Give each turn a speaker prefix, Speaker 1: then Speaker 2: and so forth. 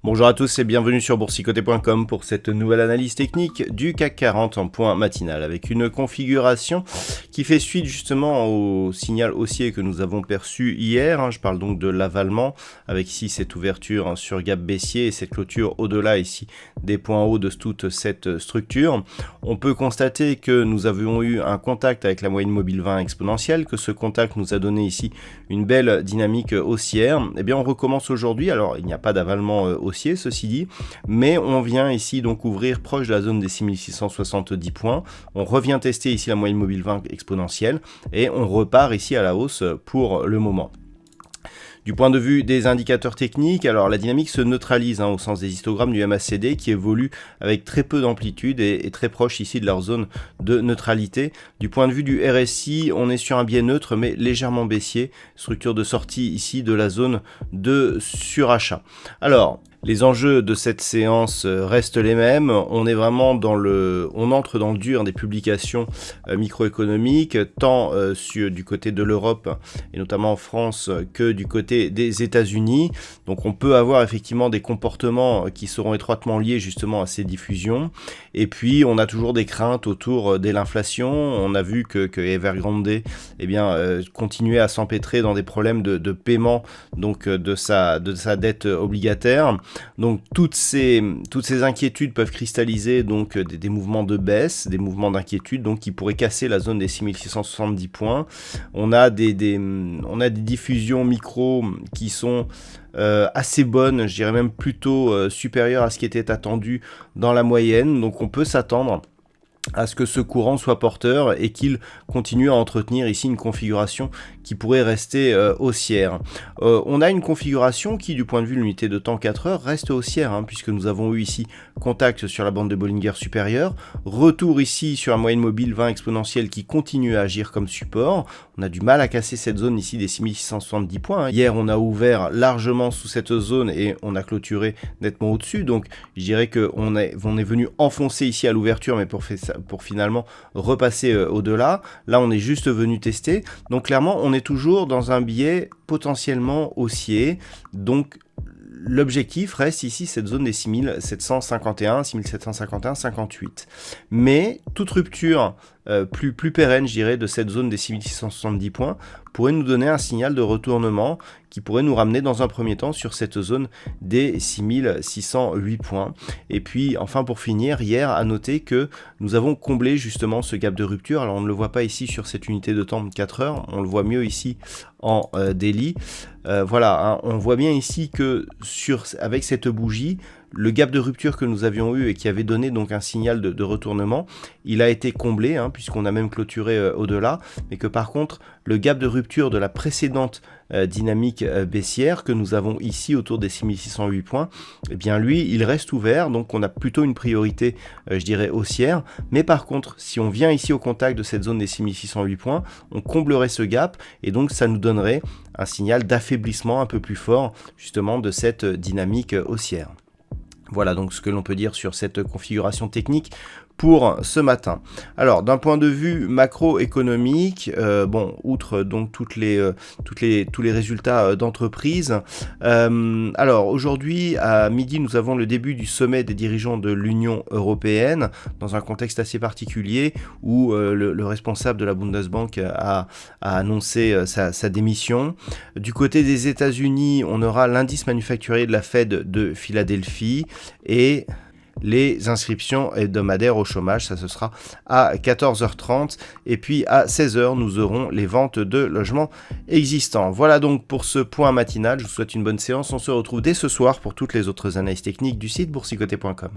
Speaker 1: Bonjour à tous et bienvenue sur boursicoté.com pour cette nouvelle analyse technique du CAC 40 en point matinal avec une configuration qui fait suite justement au signal haussier que nous avons perçu hier. Je parle donc de l'avalement avec ici cette ouverture sur gap baissier et cette clôture au-delà ici des points hauts de toute cette structure. On peut constater que nous avions eu un contact avec la moyenne mobile 20 exponentielle, que ce contact nous a donné ici une belle dynamique haussière. Et bien on recommence aujourd'hui, alors il n'y a pas d'avalement haussier ceci dit, mais on vient ici donc ouvrir proche de la zone des 6670 points, on revient tester ici la moyenne mobile 20 exponentielle et on repart ici à la hausse pour le moment. Du point de vue des indicateurs techniques, alors la dynamique se neutralise au sens des histogrammes du MACD qui évolue avec très peu d'amplitude et très proche ici de leur zone de neutralité. Du point de vue du RSI, on est sur un biais neutre mais légèrement baissier, structure de sortie ici de la zone de surachat. Alors, les enjeux de cette séance restent les mêmes. On est vraiment on entre dans le dur des publications microéconomiques, tant du côté de l'Europe et notamment en France que du côté des États-Unis. Donc on peut avoir effectivement des comportements qui seront étroitement liés justement à ces diffusions. Et puis on a toujours des craintes autour de l'inflation. On a vu que Evergrande continuait à s'empêtrer dans des problèmes de paiement donc de sa dette obligataire. Donc toutes ces inquiétudes peuvent cristalliser donc des mouvements de baisse, des mouvements d'inquiétude donc qui pourraient casser la zone des 6670 points. On a des diffusions micro qui sont assez bonnes, je dirais même plutôt supérieures à ce qui était attendu dans la moyenne. Donc on peut s'attendre à ce que ce courant soit porteur et qu'il continue à entretenir ici une configuration qui pourrait rester haussière. On a une configuration qui, du point de vue de l'unité de temps 4 heures, reste haussière, puisque nous avons eu ici contact sur la bande de Bollinger supérieure, retour ici sur la moyenne mobile 20 exponentielle qui continue à agir comme support. On a du mal à casser cette zone ici des 6670 points. Hier, on a ouvert largement sous cette zone et on a clôturé nettement au-dessus. Donc, je dirais qu'on est venu enfoncer ici à l'ouverture, mais pour finalement repasser au-delà. Là, on est juste venu tester. Donc, clairement, on est toujours dans un biais potentiellement haussier. Donc, l'objectif reste ici cette zone des 6751, 6751, 58. Mais toute rupture plus pérenne, je dirais, de cette zone des 6670 points pourrait nous donner un signal de retournement qui pourrait nous ramener dans un premier temps sur cette zone des 6608 points. Et puis, enfin, pour finir, hier, à noter que nous avons comblé justement ce gap de rupture. Alors, on ne le voit pas ici sur cette unité de temps de 4 heures, on le voit mieux ici en daily. Voilà, on voit bien ici que avec cette bougie, le gap de rupture que nous avions eu et qui avait donné donc un signal de retournement, il a été comblé puisqu'on a même clôturé au-delà, mais que par contre le gap de rupture de la précédente dynamique baissière que nous avons ici autour des 6608 points, eh bien lui il reste ouvert, donc on a plutôt une priorité je dirais haussière, mais par contre si on vient ici au contact de cette zone des 6608 points, on comblerait ce gap et donc ça nous donnerait un signal d'affaiblissement un peu plus fort justement de cette dynamique haussière. Voilà donc ce que l'on peut dire sur cette configuration technique pour ce matin. Alors d'un point de vue macroéconomique, outre donc tous les résultats d'entreprise, alors aujourd'hui à midi nous avons le début du sommet des dirigeants de l'Union européenne dans un contexte assez particulier où le responsable de la Bundesbank a annoncé sa démission. Du côté des États-Unis, on aura l'indice manufacturier de la Fed de Philadelphie et les inscriptions hebdomadaires au chômage, ça ce sera à 14h30 et puis à 16h nous aurons les ventes de logements existants. Voilà donc pour ce point matinal, je vous souhaite une bonne séance, on se retrouve dès ce soir pour toutes les autres analyses techniques du site boursicoté.com.